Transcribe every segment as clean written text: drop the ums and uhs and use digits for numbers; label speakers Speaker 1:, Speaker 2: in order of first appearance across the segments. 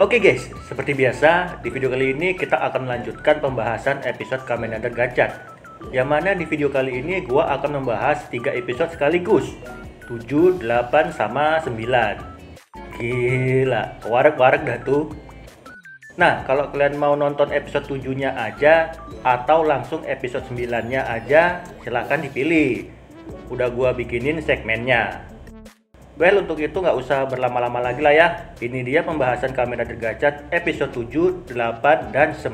Speaker 1: Oke guys, seperti biasa, di video kali ini kita akan melanjutkan pembahasan episode Kamen Rider Gachat. Yang mana di video kali ini gua akan membahas 3 episode sekaligus, 7, 8, sama 9. Gila, warak-warak dah tuh. Nah, kalau kalian mau nonton episode 7-nya aja atau langsung episode 9-nya aja, silahkan dipilih. Udah gua bikinin segmennya. Well, untuk itu nggak usah berlama-lama lagi lah ya. Ini dia pembahasan Kamen Rider Gachat episode 7, 8, dan 9.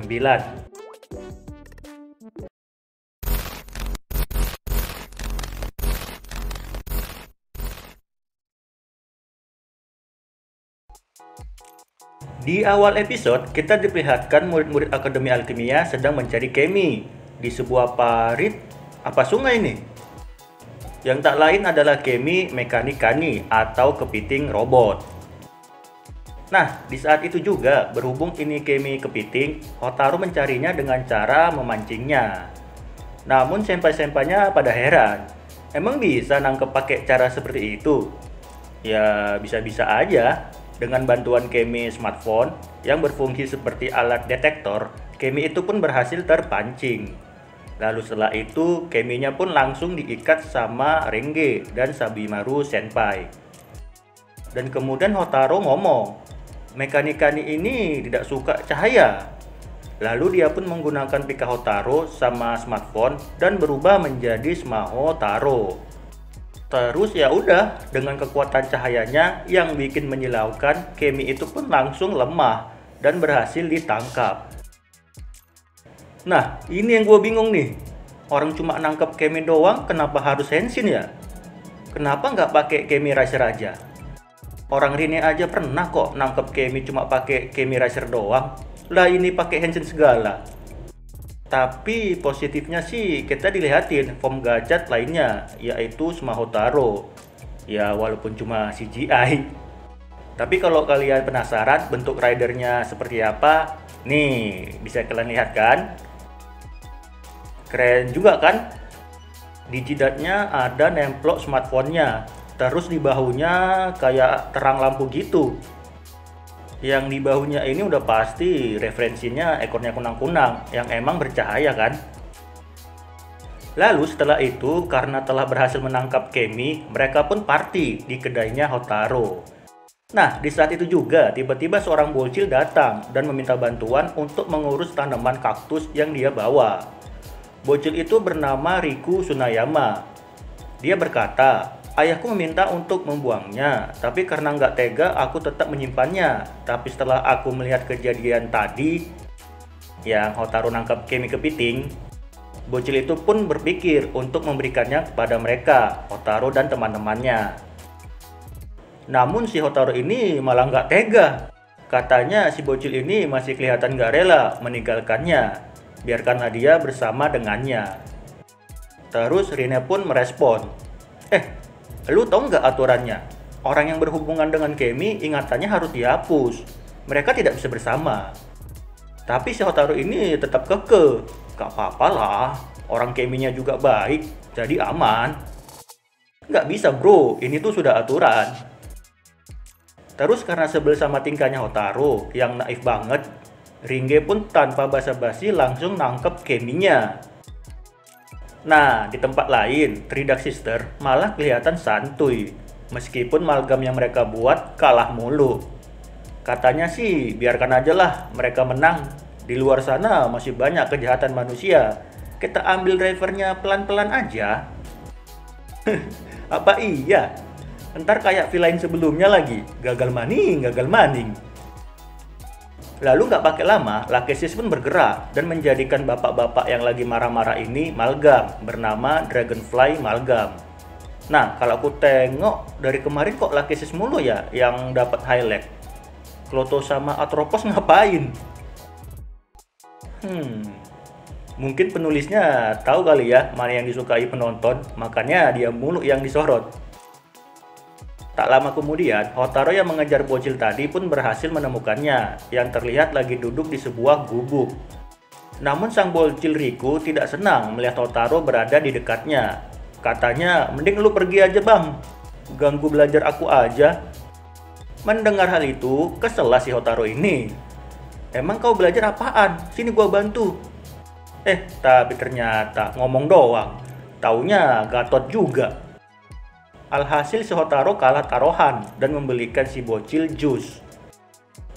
Speaker 1: Di awal episode, kita diperlihatkan murid-murid Akademi Alkimia sedang mencari Kemi di sebuah parit apa sungai nih? Yang tak lain adalah Kemi Mekanik Kani atau kepiting robot. Nah, di saat itu juga, berhubung ini Kemi kepiting, Hotaru mencarinya dengan cara memancingnya. Namun senpai-senpainya pada heran, emang bisa nangkep pakai cara seperti itu? Ya, bisa-bisa aja. Dengan bantuan Kemi smartphone yang berfungsi seperti alat detektor, Kemi itu pun berhasil terpancing. Lalu setelah itu, Keminya pun langsung diikat sama Renge dan Sabimaru Senpai. Dan kemudian Hotaru ngomong, Mekanik Kani ini tidak suka cahaya. Lalu dia pun menggunakan Pika Hotaru sama smartphone dan berubah menjadi Smaho Taro. Terus ya udah, dengan kekuatan cahayanya yang bikin menyilaukan, Kemi itu pun langsung lemah dan berhasil ditangkap. Nah, ini yang gue bingung nih. Orang cuma nangkep Kemi doang, kenapa harus Henshin ya? Kenapa nggak pakai Kemi Racer aja? Orang Rine aja pernah kok nangkep Kemi cuma pakai Kemi Racer doang. Lah ini pakai Henshin segala. Tapi positifnya sih kita dilihatin form Gachat lainnya, yaitu Smaho Taro. Ya walaupun cuma CGI. Tapi kalau kalian penasaran bentuk ridernya seperti apa, nih bisa kalian lihat kan? Keren juga kan? Di jidatnya ada nemplok smartphone-nya. Terus di bahunya kayak terang lampu gitu. Yang di bahunya ini udah pasti referensinya ekornya kunang-kunang yang emang bercahaya kan? Lalu setelah itu karena telah berhasil menangkap Kemi, mereka pun party di kedainya Hotaru. Nah, di saat itu juga tiba-tiba seorang bocil datang dan meminta bantuan untuk mengurus tanaman kaktus yang dia bawa. Bocil itu bernama Riku Tsunayama. Dia berkata, ayahku meminta untuk membuangnya, tapi karena nggak tega aku tetap menyimpannya. Tapi setelah aku melihat kejadian tadi, yang Hotaru nangkap Kemi kepiting, bocil itu pun berpikir untuk memberikannya kepada mereka, Hotaru dan teman-temannya. Namun si Hotaru ini malah nggak tega. Katanya si bocil ini masih kelihatan nggak rela meninggalkannya. Biarkanlah dia bersama dengannya. Terus Rine pun merespon, lu tau nggak aturannya? Orang yang berhubungan dengan Kemi ingatannya harus dihapus. Mereka tidak bisa bersama. Tapi si Hotaru ini tetap kekeh. Gak apa-apa lah, orang Keminya juga baik, jadi aman. Nggak bisa bro, ini tuh sudah aturan. Terus karena sebel sama tingkahnya Hotaru yang naif banget, Ringe pun tanpa basa-basi langsung nangkep Keminya. Nah, di tempat lain, Three Dark Sister malah kelihatan santuy. Meskipun malgam yang mereka buat kalah mulu. Katanya sih, biarkan aja lah mereka menang. Di luar sana masih banyak kejahatan manusia. Kita ambil drivernya pelan-pelan aja. Apa iya? Ntar kayak villain sebelumnya lagi, gagal maning. Lalu nggak pakai lama, Lachesis pun bergerak dan menjadikan bapak-bapak yang lagi marah-marah ini malgam bernama Dragonfly Malgam. Nah, kalau aku tengok dari kemarin kok Lachesis mulu ya yang dapat highlight. Kloto sama Atropos ngapain? Mungkin penulisnya tahu kali ya mana yang disukai penonton, makanya dia mulu yang disorot. Tak lama kemudian, Hotaru yang mengejar bocil tadi pun berhasil menemukannya, yang terlihat lagi duduk di sebuah gubuk. Namun sang bocil Riku tidak senang melihat Hotaru berada di dekatnya. Katanya, mending lu pergi aja bang, ganggu belajar aku aja. Mendengar hal itu, kesellah si Hotaro ini. Emang kau belajar apaan? Sini gua bantu. Tapi ternyata ngomong doang. Taunya Gatot juga. Alhasil si Hotaro kalah taruhan dan membelikan si bocil jus.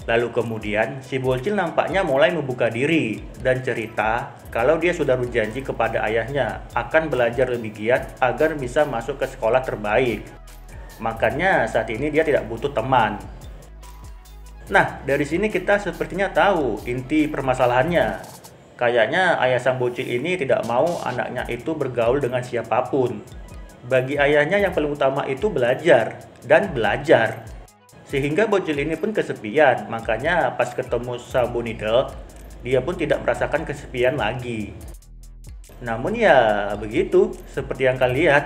Speaker 1: Lalu kemudian si bocil nampaknya mulai membuka diri dan cerita kalau dia sudah berjanji kepada ayahnya akan belajar lebih giat agar bisa masuk ke sekolah terbaik. Makanya saat ini dia tidak butuh teman. Nah, dari sini kita sepertinya tahu inti permasalahannya. Kayaknya ayah sang bocil ini tidak mau anaknya itu bergaul dengan siapapun. Bagi ayahnya yang paling utama itu belajar dan belajar. Sehingga bocil ini pun kesepian, makanya pas ketemu Sabunidel, dia pun tidak merasakan kesepian lagi. Namun ya begitu, seperti yang kalian lihat,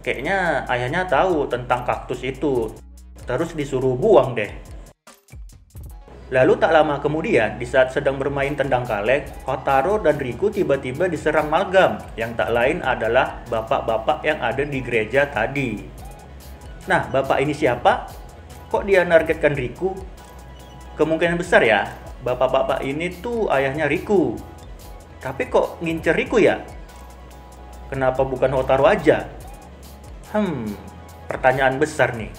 Speaker 1: kayaknya ayahnya tahu tentang kaktus itu, terus disuruh buang deh. Lalu tak lama kemudian, di saat sedang bermain tendang kaleng, Hotaro dan Riku tiba-tiba diserang Malgam, yang tak lain adalah bapak-bapak yang ada di gereja tadi. Nah, bapak ini siapa? Kok dia nargetkan Riku? Kemungkinan besar ya, bapak-bapak ini tuh ayahnya Riku. Tapi kok ngincer Riku ya? Kenapa bukan Hotaro aja? Pertanyaan besar nih.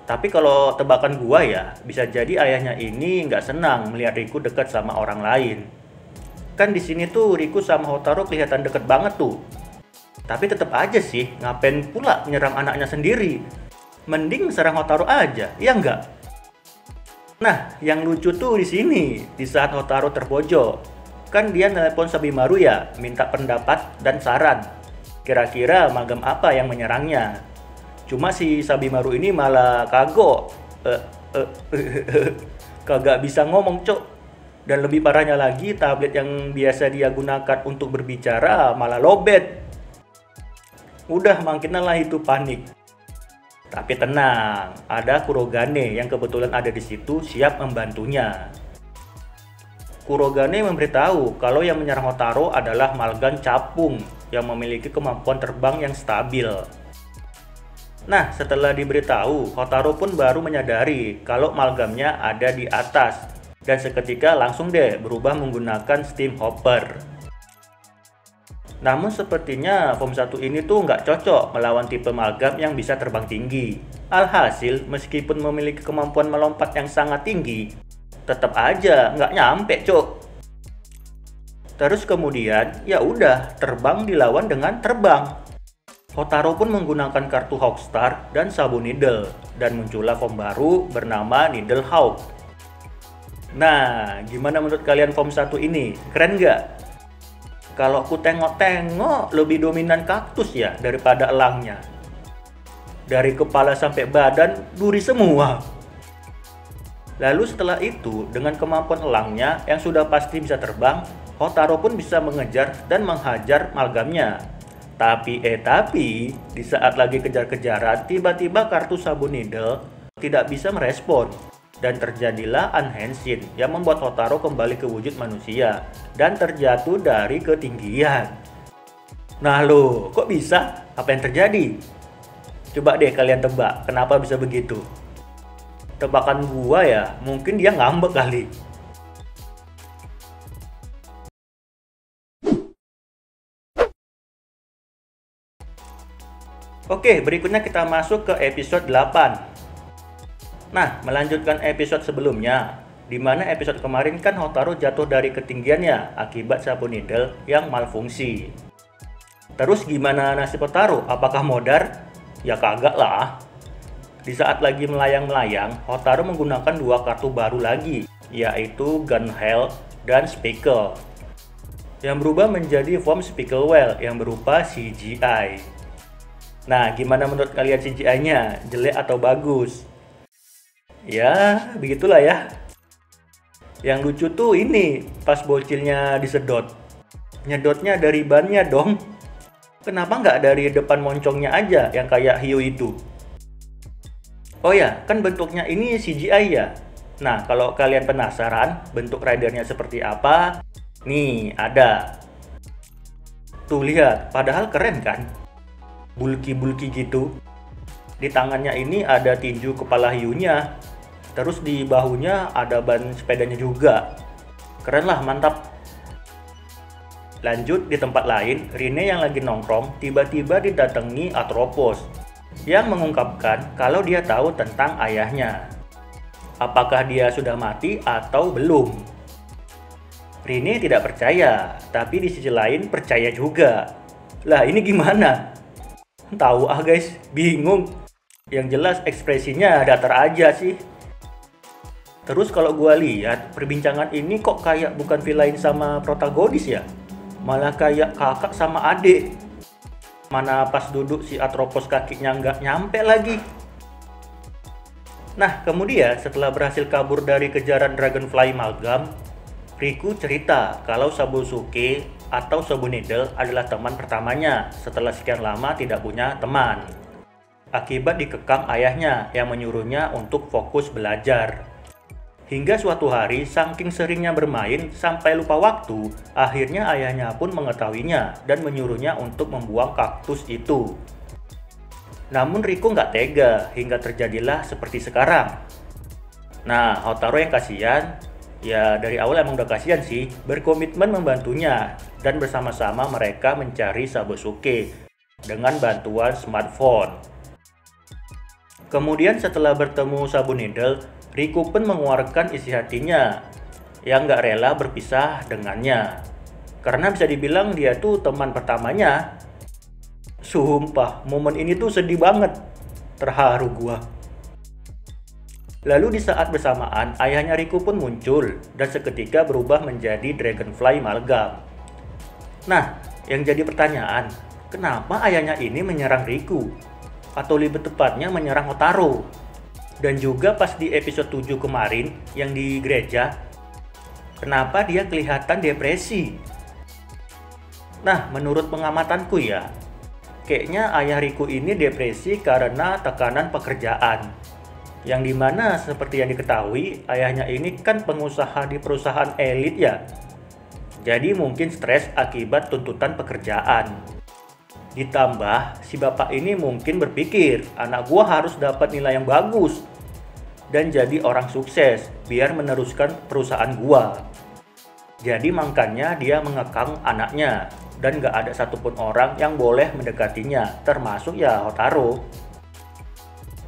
Speaker 1: Tapi kalau tebakan gua ya, bisa jadi ayahnya ini nggak senang melihat Riku dekat sama orang lain. Kan di sini tuh Riku sama Hotaro kelihatan deket banget tuh. Tapi tetap aja sih, ngapain pula menyerang anaknya sendiri? Mending serang Hotaro aja, ya nggak? Nah, yang lucu tuh di sini, di saat Hotaro terpojok, kan dia nelpon Sabimaru ya, minta pendapat dan saran. Kira-kira Malgam apa yang menyerangnya? Cuma si Sabimaru ini malah kagok. Kagak bisa ngomong, cok. Dan lebih parahnya lagi, tablet yang biasa dia gunakan untuk berbicara malah lobet. Udah makin lah itu panik. Tapi tenang, ada Kurogane yang kebetulan ada di situ siap membantunya. Kurogane memberitahu kalau yang menyerang Hotaro adalah Malgam capung yang memiliki kemampuan terbang yang stabil. Nah, setelah diberitahu, Hotaro pun baru menyadari kalau Malgamnya ada di atas dan seketika langsung deh berubah menggunakan steam hopper. Namun sepertinya form 1 ini tuh nggak cocok melawan tipe Malgam yang bisa terbang tinggi. Alhasil, meskipun memiliki kemampuan melompat yang sangat tinggi, tetap aja nggak nyampe, cok. Terus kemudian, ya udah terbang dilawan dengan terbang. Hotaro pun menggunakan kartu Hawkstar dan Sabunidel, dan muncullah form baru bernama Needlehawk. Nah, gimana menurut kalian form 1 ini? Keren nggak? Kalau aku tengok-tengok, lebih dominan kaktus ya daripada elangnya. Dari kepala sampai badan, duri semua. Lalu setelah itu, dengan kemampuan elangnya yang sudah pasti bisa terbang, Hotaro pun bisa mengejar dan menghajar Malgamnya. Tapi di saat lagi kejar-kejaran, tiba-tiba kartu Sabunidel tidak bisa merespon. Dan terjadilah Unhenshin yang membuat Hotaro kembali ke wujud manusia dan terjatuh dari ketinggian. Nah lo, kok bisa? Apa yang terjadi? Coba deh kalian tebak, kenapa bisa begitu? Tebakan gua ya, mungkin dia ngambek kali. Oke, berikutnya kita masuk ke episode 8. Nah, melanjutkan episode sebelumnya, di mana episode kemarin kan Hotaro jatuh dari ketinggiannya akibat Sabunidel yang malfungsi. Terus gimana nasib Hotaro? Apakah modar? Ya kagak lah. Di saat lagi melayang-melayang, Hotaro menggunakan dua kartu baru lagi, yaitu Gunhale dan Speckle, yang berubah menjadi form Speckle Whale yang berupa CGI. Nah, gimana menurut kalian CGI-nya? Jelek atau bagus? Ya, begitulah ya. Yang lucu tuh ini, pas bocilnya disedot. Nyedotnya dari bannya dong. Kenapa nggak dari depan moncongnya aja yang kayak hiu itu? Oh ya, kan bentuknya ini CGI ya. Nah, kalau kalian penasaran bentuk ridernya seperti apa, nih ada. Tuh lihat, padahal keren kan? Bulky-bulky gitu. Di tangannya ini ada tinju kepala hiunya. Terus di bahunya ada ban sepedanya juga. Keren lah, mantap. Lanjut di tempat lain, Rene yang lagi nongkrong tiba-tiba didatangi Atropos yang mengungkapkan kalau dia tahu tentang ayahnya. Apakah dia sudah mati atau belum? Rene tidak percaya, tapi di sisi lain percaya juga. Lah ini gimana? Tahu guys, bingung. Yang jelas ekspresinya datar aja sih. Terus kalau gua lihat perbincangan ini kok kayak bukan villain sama protagonis ya? Malah kayak kakak sama adik. Mana pas duduk si Atropos kakinya nggak nyampe lagi. Nah, kemudian setelah berhasil kabur dari kejaran Dragonfly Amalgam, Riku cerita kalau Sabusuke atau Sabunidel adalah teman pertamanya setelah sekian lama tidak punya teman. Akibat dikekang ayahnya yang menyuruhnya untuk fokus belajar. Hingga suatu hari, saking seringnya bermain sampai lupa waktu, akhirnya ayahnya pun mengetahuinya dan menyuruhnya untuk membuang kaktus itu. Namun Riku nggak tega hingga terjadilah seperti sekarang. Nah, Hotaru yang kasihan, ya dari awal emang udah kasihan sih, berkomitmen membantunya dan bersama-sama mereka mencari Sabusuke dengan bantuan smartphone. Kemudian setelah bertemu Sabunidel, Riku pun mengeluarkan isi hatinya yang gak rela berpisah dengannya. Karena bisa dibilang dia tuh teman pertamanya. Sumpah, momen ini tuh sedih banget. Terharu gua. Lalu di saat bersamaan, ayahnya Riku pun muncul dan seketika berubah menjadi Dragonfly Amalgam. Nah, yang jadi pertanyaan, kenapa ayahnya ini menyerang Riku? Atau lebih tepatnya menyerang Hotaru? Dan juga pas di episode 7 kemarin yang di gereja, kenapa dia kelihatan depresi? Nah, menurut pengamatanku ya, kayaknya ayah Riku ini depresi karena tekanan pekerjaan. Yang dimana seperti yang diketahui, ayahnya ini kan pengusaha di perusahaan elit ya. Jadi mungkin stres akibat tuntutan pekerjaan. Ditambah, si bapak ini mungkin berpikir, anak gua harus dapat nilai yang bagus dan jadi orang sukses biar meneruskan perusahaan gua. Jadi makanya dia mengekang anaknya dan gak ada satupun orang yang boleh mendekatinya, termasuk ya Hotaru.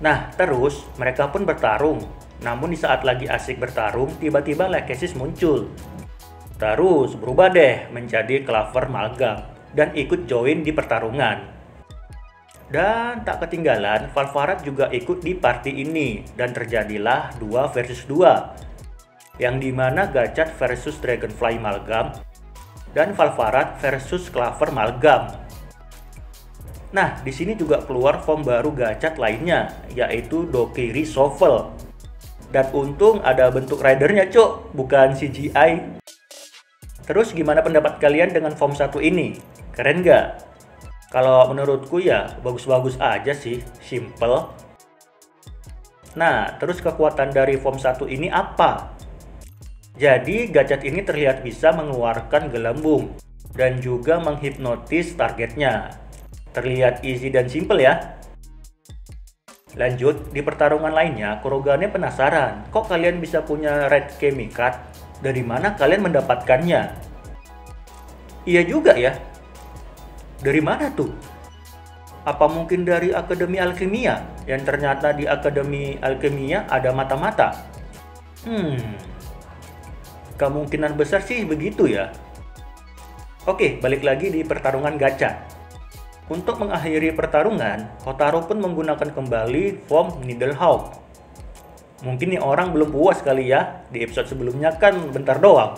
Speaker 1: Nah, terus mereka pun bertarung. Namun di saat lagi asik bertarung, tiba-tiba Lachesis muncul. Terus berubah deh menjadi Clover Amalgam dan ikut join di pertarungan. Dan tak ketinggalan, Valvarat juga ikut di party ini dan terjadilah 2 versus 2. Yang dimana Gachat versus Dragonfly Amalgam dan Valvarat versus Clover Amalgam. Nah, di sini juga keluar form baru Gachat lainnya, yaitu Dokiri Shovel. Dan untung ada bentuk ridernya cok, bukan CGI. Terus gimana pendapat kalian dengan form 1 ini? Keren nggak? Kalau menurutku ya bagus-bagus aja sih, simple. Nah, terus kekuatan dari form 1 ini apa? Jadi Gachat ini terlihat bisa mengeluarkan gelembung dan juga menghipnotis targetnya. Terlihat easy dan simple ya. Lanjut, di pertarungan lainnya, Kurogane penasaran, kok kalian bisa punya Red Kemi Card? Dari mana kalian mendapatkannya? Iya juga ya. Dari mana tuh? Apa mungkin dari Akademi Alkimia? Yang ternyata di Akademi Alkimia ada mata-mata? Kemungkinan besar sih begitu ya. Oke, balik lagi di pertarungan gacha. Untuk mengakhiri pertarungan, Hotaru pun menggunakan kembali form Needlehawk. Mungkin nih orang belum puas kali ya, di episode sebelumnya kan bentar doang.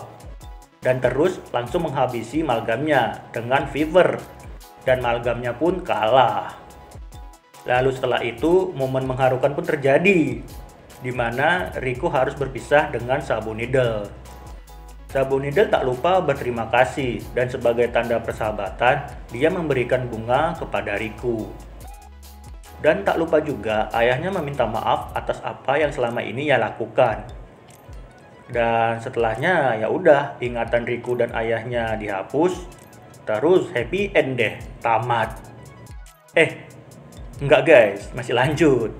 Speaker 1: Dan terus langsung menghabisi Amalgamnya dengan Fever. Dan Amalgamnya pun kalah. Lalu setelah itu, momen mengharukan pun terjadi, di mana Riku harus berpisah dengan Sabunidel. Sabunidel tak lupa berterima kasih dan sebagai tanda persahabatan, dia memberikan bunga kepada Riku. Dan tak lupa juga ayahnya meminta maaf atas apa yang selama ini ia lakukan. Dan setelahnya ya udah ingatan Riku dan ayahnya dihapus, terus happy end deh, tamat. Enggak guys, masih lanjut.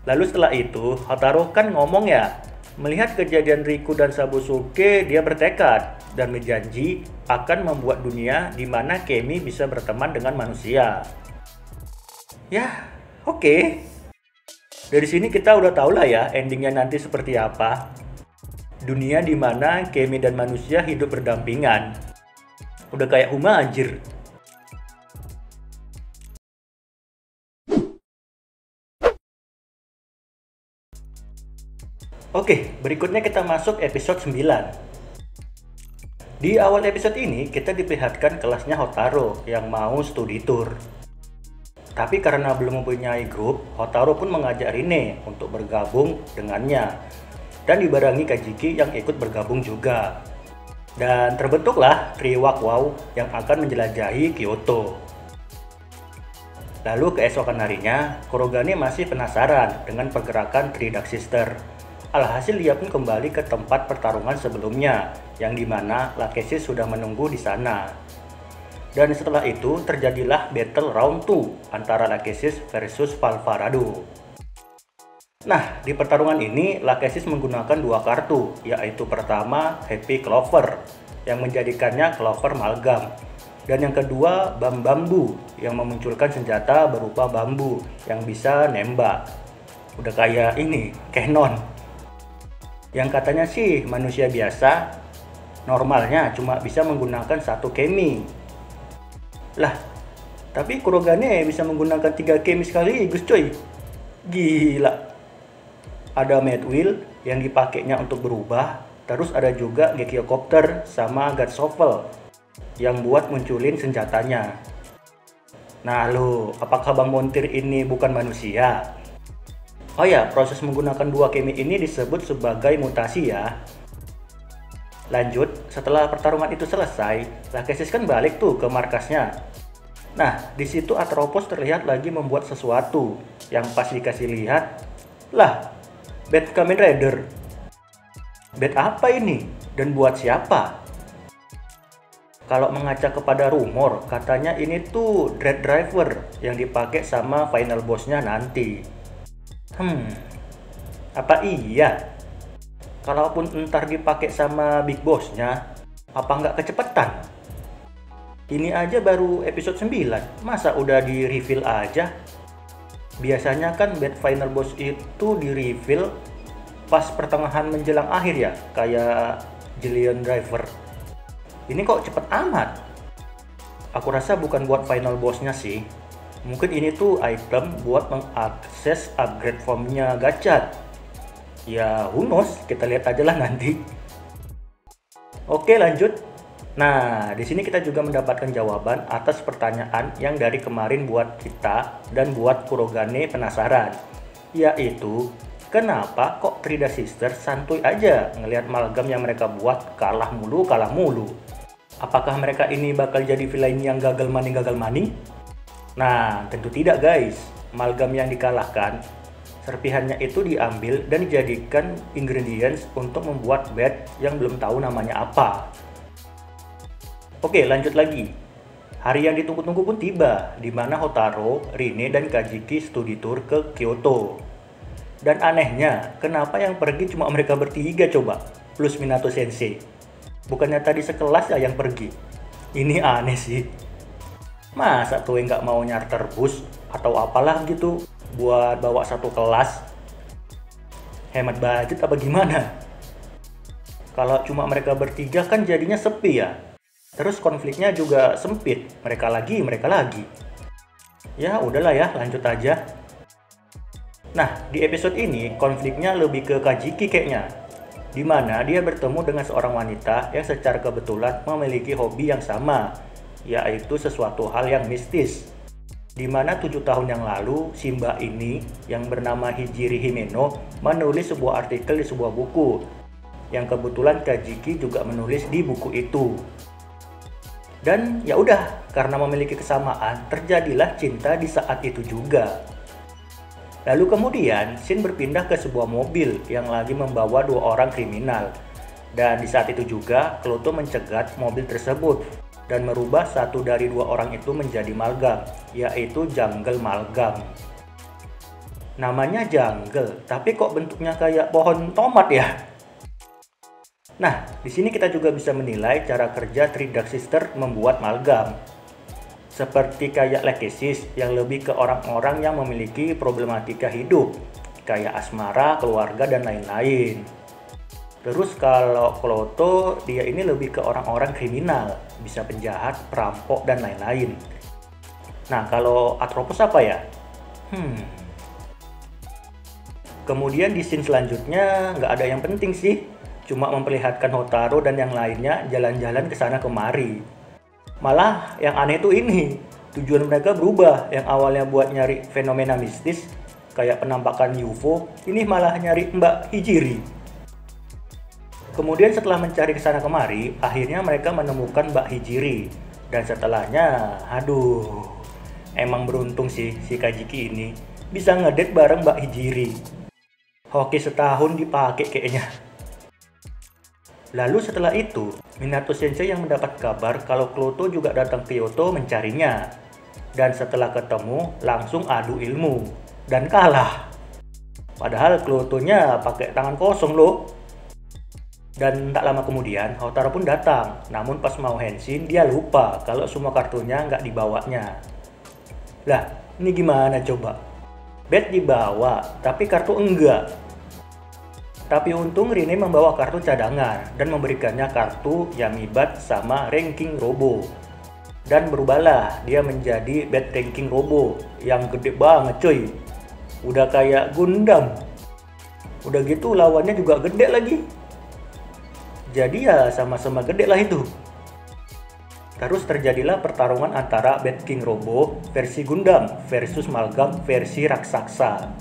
Speaker 1: Lalu setelah itu, Hotaro kan ngomong ya, melihat kejadian Riku dan Sabusuke, dia bertekad dan berjanji akan membuat dunia di mana Kemi bisa berteman dengan manusia. Ya, oke. Dari sini kita udah tahu lah ya endingnya nanti seperti apa. Dunia di mana Kemi dan manusia hidup berdampingan. Udah kayak Huma anjir. Oke, berikutnya kita masuk episode 9. Di awal episode ini, kita diperlihatkan kelasnya Hotaro yang mau studi tour. Tapi karena belum mempunyai grup, Hotaro pun mengajak Rine untuk bergabung dengannya. Dan dibarengi Kajiki yang ikut bergabung juga. Dan terbentuklah trio Wow yang akan menjelajahi Kyoto. Lalu keesokan harinya, Kurogane masih penasaran dengan pergerakan Three Dark Sister. Alhasil dia pun kembali ke tempat pertarungan sebelumnya, yang dimana Lachesis sudah menunggu di sana. Dan setelah itu terjadilah battle round 2 antara Lachesis versus Valvarado. Nah, di pertarungan ini Lachesis menggunakan dua kartu, yaitu pertama Happy Clover, yang menjadikannya Clover Malgam. Dan yang kedua Bambu, yang memunculkan senjata berupa bambu yang bisa nembak. Udah kayak ini, Cannon. Yang katanya sih manusia biasa, normalnya cuma bisa menggunakan satu Kemi. Lah, tapi Kurogane bisa menggunakan 3 Kemi sekaligus coy. Gila. Ada Mad Wheel yang dipakainya untuk berubah, terus ada juga Gekiocopter sama God Shovel yang buat munculin senjatanya. Nah lo, apakah Bang Montir ini bukan manusia? Oh ya, proses menggunakan dua Kemi ini disebut sebagai mutasi ya. Lanjut, setelah pertarungan itu selesai, Lachesis kan balik tuh ke markasnya. Nah, di situ Atropos terlihat lagi membuat sesuatu yang pas dikasih lihat, lah, Bat Kamen Rider. Bat apa ini? Dan buat siapa? Kalau mengaca kepada rumor, katanya ini tuh Dread Driver yang dipakai sama final bossnya nanti. Apa iya? Kalaupun ntar dipakai sama big bossnya, apa nggak kecepatan? Ini aja baru episode 9, masa udah di reveal aja? Biasanya kan bad final boss itu di reveal pas pertengahan menjelang akhir ya, kayak Jillian Driver. Ini kok cepet amat? Aku rasa bukan buat final bossnya sih. Mungkin ini tuh item buat mengakses upgrade formnya Gachat. Ya, who knows? Kita lihat aja lah nanti. Oke, lanjut. Nah, di sini kita juga mendapatkan jawaban atas pertanyaan yang dari kemarin buat kita dan buat Kurogane penasaran. Yaitu, kenapa kok Three Dark Sister santuy aja ngelihat Malgam yang mereka buat kalah mulu? Apakah mereka ini bakal jadi villain yang gagal money? Nah, tentu tidak guys. Malgam yang dikalahkan, serpihannya itu diambil dan dijadikan ingredients untuk membuat bat yang belum tahu namanya apa. Oke, lanjut lagi. Hari yang ditunggu-tunggu pun tiba, di mana Hotaro, Rine, dan Kajiki studi tour ke Kyoto. Dan anehnya, kenapa yang pergi cuma mereka bertiga coba, plus Minato Sensei? Bukannya tadi sekelas ya yang pergi? Ini aneh sih. Masa tuh yang nggak mau nyarter bus atau apalah gitu buat bawa satu kelas? Hemat budget apa gimana? Kalau cuma mereka bertiga kan jadinya sepi ya. Terus konfliknya juga sempit, mereka lagi. Ya udahlah ya, lanjut aja. Nah, di episode ini konfliknya lebih ke Kajiki kayaknya. Dimana dia bertemu dengan seorang wanita yang secara kebetulan memiliki hobi yang sama, yaitu sesuatu hal yang mistis. Dimana 7 tahun yang lalu, si mbak ini yang bernama Hijiri Himeno menulis sebuah artikel di sebuah buku, yang kebetulan Kajiki juga menulis di buku itu. Dan ya udah, karena memiliki kesamaan, terjadilah cinta di saat itu juga. Lalu kemudian, Shin berpindah ke sebuah mobil yang lagi membawa 2 orang kriminal. Dan di saat itu juga, Kloto mencegat mobil tersebut. dan merubah satu dari dua orang itu menjadi Malgam, yaitu Jungle Malgam. Namanya Jungle, tapi kok bentuknya kayak pohon tomat ya? Nah, di sini kita juga bisa menilai cara kerja Three Dark Sister membuat Malgam. Seperti kayak Lekesis yang lebih ke orang-orang yang memiliki problematika hidup, kayak asmara, keluarga, dan lain-lain. Terus kalau Kloto, dia ini lebih ke orang-orang kriminal, bisa penjahat, perampok, dan lain-lain. Nah, kalau Atropos apa ya? Kemudian di scene selanjutnya nggak ada yang penting sih, cuma memperlihatkan Hotaru dan yang lainnya jalan-jalan ke sana kemari. Malah yang aneh tuh ini, tujuan mereka berubah, yang awalnya buat nyari fenomena mistis, kayak penampakan UFO, ini malah nyari Mbak Hijiri. Kemudian setelah mencari ke sana kemari, akhirnya mereka menemukan Mbak Hijiri. Dan setelahnya, aduh, emang beruntung sih si Kajiki ini bisa ngedate bareng Mbak Hijiri. Hoki setahun dipakai kayaknya. Lalu setelah itu, Minato Sensei yang mendapat kabar kalau Kloto juga datang ke Kyoto mencarinya. Dan setelah ketemu, langsung adu ilmu. Dan kalah. Padahal Klotonya pakai tangan kosong loh. Dan tak lama kemudian, Hotaru pun datang. Namun pas mau henshin, dia lupa kalau semua kartunya nggak dibawanya. Lah, ini gimana coba? Bed dibawa, tapi kartu enggak. Tapi untung Rinne membawa kartu cadangan dan memberikannya kartu Yamibat sama Ranking Robo. Dan berubahlah dia menjadi Bed Ranking Robo yang gede banget cuy. Udah kayak Gundam. Udah gitu lawannya juga gede lagi. Jadi ya sama-sama gede lah itu. Terus terjadilah pertarungan antara Bad King Robo versi Gundam versus Malgam versi raksasa.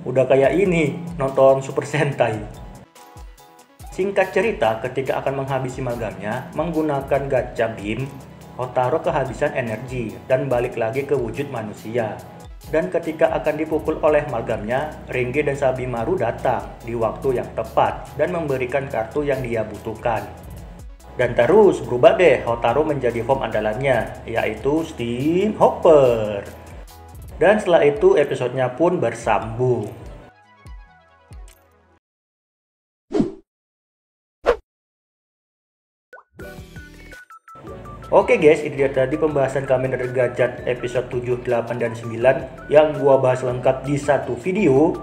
Speaker 1: Udah kayak ini, nonton Super Sentai. Singkat cerita, ketika akan menghabisi Malgamnya, menggunakan Gacha Beam, Hotaru kehabisan energi dan balik lagi ke wujud manusia. Dan ketika akan dipukul oleh Malgamnya, Renge dan Sabimaru datang di waktu yang tepat dan memberikan kartu yang dia butuhkan. Dan terus berubah deh Hotaru menjadi form andalannya, yaitu Steam Hopper. Dan setelah itu episodenya pun bersambung. Oke guys, itu dia tadi pembahasan Kamen Rider Gachat episode 7, 8, dan 9 yang gua bahas lengkap di satu video.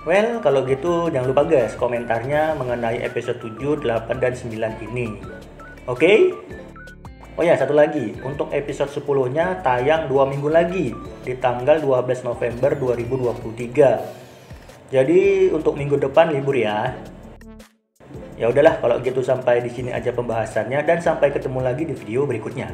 Speaker 1: Well, kalau gitu jangan lupa guys komentarnya mengenai episode 7, 8, dan 9 ini. Oke? Oh ya, satu lagi. Untuk episode 10-nya tayang 2 minggu lagi di tanggal 12 November 2023. Jadi untuk minggu depan libur ya. Ya udahlah kalau gitu sampai di sini aja pembahasannya dan sampai ketemu lagi di video berikutnya.